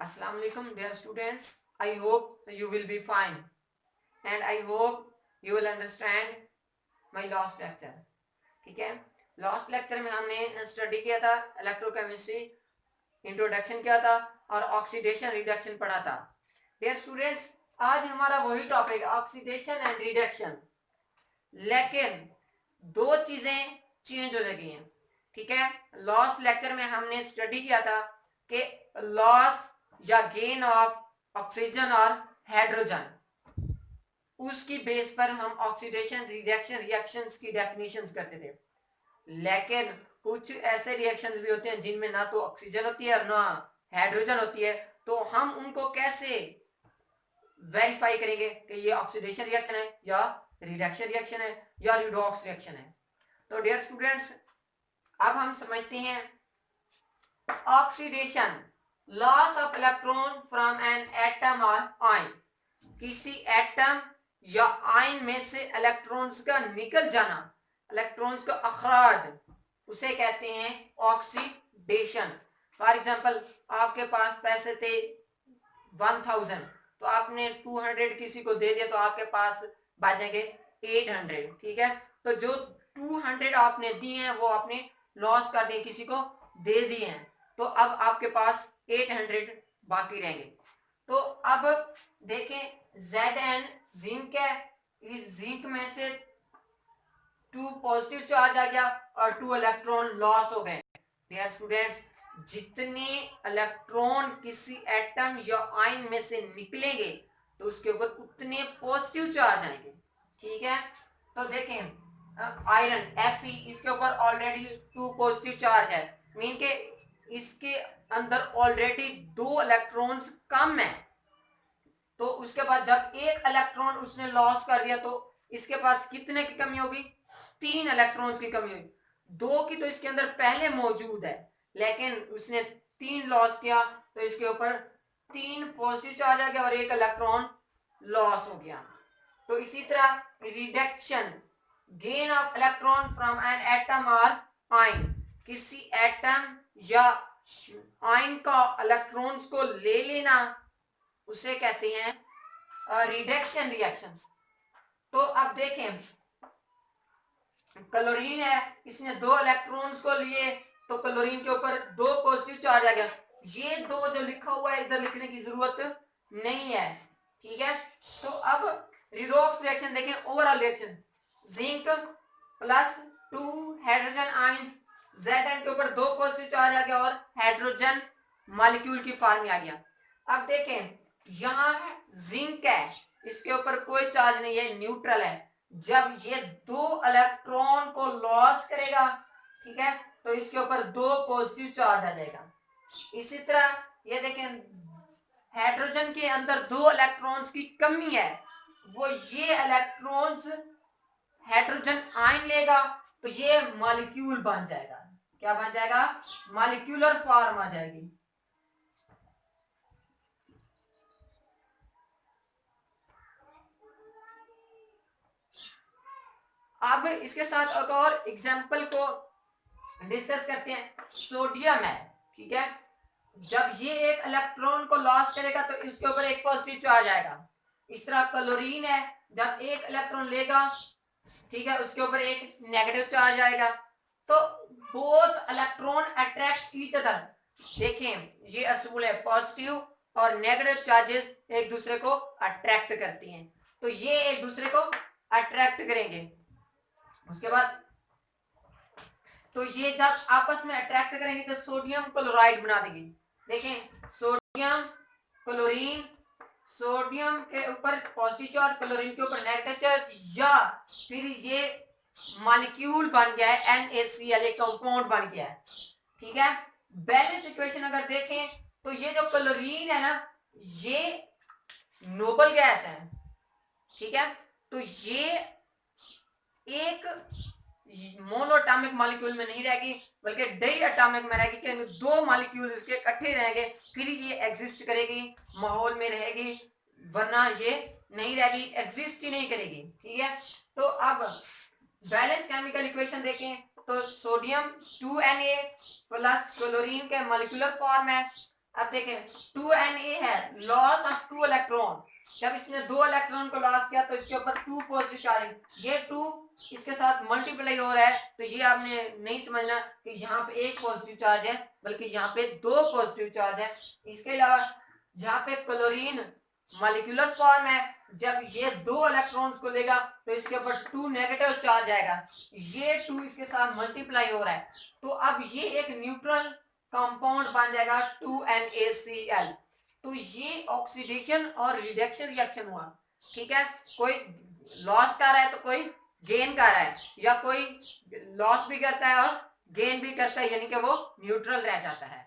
Assalamu alaikum dear students. I hope you will be fine and I hope you will understand my last lecture. ठीक है, last lecture में हमने study किया था electrochemistry, introduction किया था और ऑक्सीडेशन रिडक्शन पढ़ा था. डियर स्टूडेंट्स, आज हमारा वही टॉपिक ऑक्सीडेशन एंड रिडक्शन, लेकिन दो चीजें चेंज हो गई हैं. ठीक है, लास्ट लेक्चर में हमने स्टडी किया था कि लॉस या गेन ऑफ ऑक्सीजन और हाइड्रोजन, उसकी बेस पर हम ऑक्सीडेशन रिडक्शन रिएक्शंस की डेफिनेशंस करते थे. लेकिन कुछ ऐसे रिएक्शंस भी होते हैं जिनमें ना तो ऑक्सीजन होती है और ना हाइड्रोजन होती है, तो हम उनको कैसे वेरीफाई करेंगे कि ये ऑक्सीडेशन रिएक्शन है या रिडक्शन रिएक्शन है या रिडॉक्स रिएक्शन है. तो डियर स्टूडेंट्स, अब हम समझते हैं oxidation, loss of electron from an atom और आयन. किसी एटम या आयन में से इलेक्ट्रॉन्स का निकल जाना, इलेक्ट्रॉन्स का अखराज, उसे कहते हैं ऑक्सीडेशन. फॉर एग्जांपल, आपके पास पैसे थे 1000, तो आपने 200 किसी को दे दिया तो आपके पास बचेंगे 800. ठीक है, तो जो 200 आपने दिए हैं वो आपने लॉस कर दिए, किसी को दे दिए हैं, तो अब आपके पास 800 बाकी रहेंगे. तो अब देखें, Zn जिंक है, इस जिंक में से 2 पॉजिटिव चार्ज आ गया और 2 इलेक्ट्रॉन लॉस हो गए. डियर स्टूडेंट्स, जितने इलेक्ट्रॉन किसी एटम या आयन में से निकलेंगे तो उसके ऊपर उतने पॉजिटिव चार्ज आएंगे. ठीक है, तो देखें आयरन Fe, इसके ऊपर ऑलरेडी 2 पॉजिटिव चार्ज है, मीन के इसके अंदर ऑलरेडी 2 इलेक्ट्रॉन्स कम है. तो उसके बाद जब एक इलेक्ट्रॉन उसने लॉस कर दिया तो इसके पास कितने की कमी होगी? 3 इलेक्ट्रॉन्स की कमी होगी. 2 की तो इसके अंदर पहले मौजूद है, लेकिन उसने 3 लॉस किया तो इसके ऊपर 3 पॉजिटिव चार्ज आ गया और एक इलेक्ट्रॉन लॉस हो गया. तो इसी तरह reduction, gain of electron from an atom और आयन, किसी एटम या आयन का इलेक्ट्रॉन्स को ले लेना, उसे कहते हैं रिडक्शन रिएक्शंस. तो अब देखें, क्लोरीन है, इसने 2 इलेक्ट्रॉन्स को लिए तो क्लोरीन के ऊपर 2 पॉजिटिव चार्ज आ गया. ये 2 जो लिखा हुआ है इधर लिखने की जरूरत नहीं है. ठीक है, तो अब रिडॉक्स रिएक्शन देखें, overall reaction, zinc plus 2 hydrogen ions, Zn के ऊपर 2 पॉजिटिव चार्ज आ गया और हाइड्रोजन मॉलिक्यूल की फॉर्म में आ गया. अब देखें, यहां जिंक है, इसके ऊपर कोई चार्ज नहीं है, न्यूट्रल है. जब ये 2 इलेक्ट्रॉन को लॉस करेगा, ठीक है, तो इसके ऊपर 2 पॉजिटिव चार्ज आ जाएगा. इसी तरह ये देखें, हाइड्रोजन के अंदर 2 इलेक्ट्रॉन्स की कमी है, वो ये इलेक्ट्रॉन्स हाइड्रोजन आयन लेगा तो ये मॉलिक्यूल बन जाएगा. क्या बन जाएगा? मॉलिक्यूलर फॉर्म आ जाएगी. अब इसके साथ एक और एग्जांपल को डिस्कस करते हैं. सोडियम है, ठीक है, जब ये एक इलेक्ट्रॉन को लॉस करेगा तो इसके ऊपर एक पॉजिटिव चार्ज आएगा. इस तरह क्लोरीन है, जब एक इलेक्ट्रॉन लेगा, ठीक है, उसके ऊपर एक नेगेटिव चार्ज आएगा. तो both electron attracts each other. देखें, ये असूल है, पॉजिटिव और नेगेटिव चार्जेस एक दूसरे को अट्रैक्ट करती हैं, तो ये एक दूसरे को अट्रैक्ट करेंगे. उसके बाद तो ये जब आपस में अट्रैक्ट करेंगे तो सोडियम क्लोराइड बना देंगे. देखें, सोडियम क्लोरीन, सोडियम के ऊपर पॉजिटिव चार्ज, क्लोरीन के ऊपर नेगेटिव चार्ज, या फिर ये मॉलिक्यूल बन गया है, NaCl, एक कंपाउंड बन गया है. ठीक है, बैलेंस इक्वेशन अगर देखें तो ये जो क्लोरीन है ना, ये नोबल गैस है. ठीक है, तो ये एक मोनोएटॉमिक मॉलिक्यूल में नहीं रहेगी बल्कि डाई एटॉमिक में रहेगी, कि 2 मॉलिक्यूल इसके इकट्ठे रहेंगे फिर ये एग्जिस्ट करेगी, माहौल में रहेगी, वरना ये नहीं रहेगी, एग्जिस्ट ही नहीं करेगी. ठीक है, तो अब बैलेंस केमिकल इक्वेशन देखें तो सोडियम 2Na प्लस क्लोरीन के मॉलिक्यूलर फॉर्म है. अब देखें 2Na है, लॉस ऑफ 2 इलेक्ट्रॉन। जब इसने 2 इलेक्ट्रॉन को लॉस किया तो इसके ऊपर 2 पॉजिटिव चार्ज, ये 2 इसके साथ मल्टीप्लाई हो रहा है, तो ये आपने नहीं समझना कि यहाँ पे एक पॉजिटिव चार्ज है, बल्कि यहाँ पे 2 पॉजिटिव चार्ज है। इसके अलावा यहाँ पे क्लोरीन मॉलिक्यूलर फॉर्म है, जब ये 2 इलेक्ट्रॉन्स को लेगा तो इसके ऊपर 2 नेगेटिव चार्ज आएगा, ये 2 इसके साथ मल्टीप्लाई हो रहा है, तो अब ये एक न्यूट्रल कंपाउंड बन जाएगा 2NaCl। तो ये ऑक्सीडेशन और रिडक्शन रिएक्शन हुआ, ठीक है। कोई लॉस कर रहा है तो कोई गेन कर रहा है, या कोई लॉस भी करता है और गेन भी करता है, यानी कि वो न्यूट्रल रह जाता है।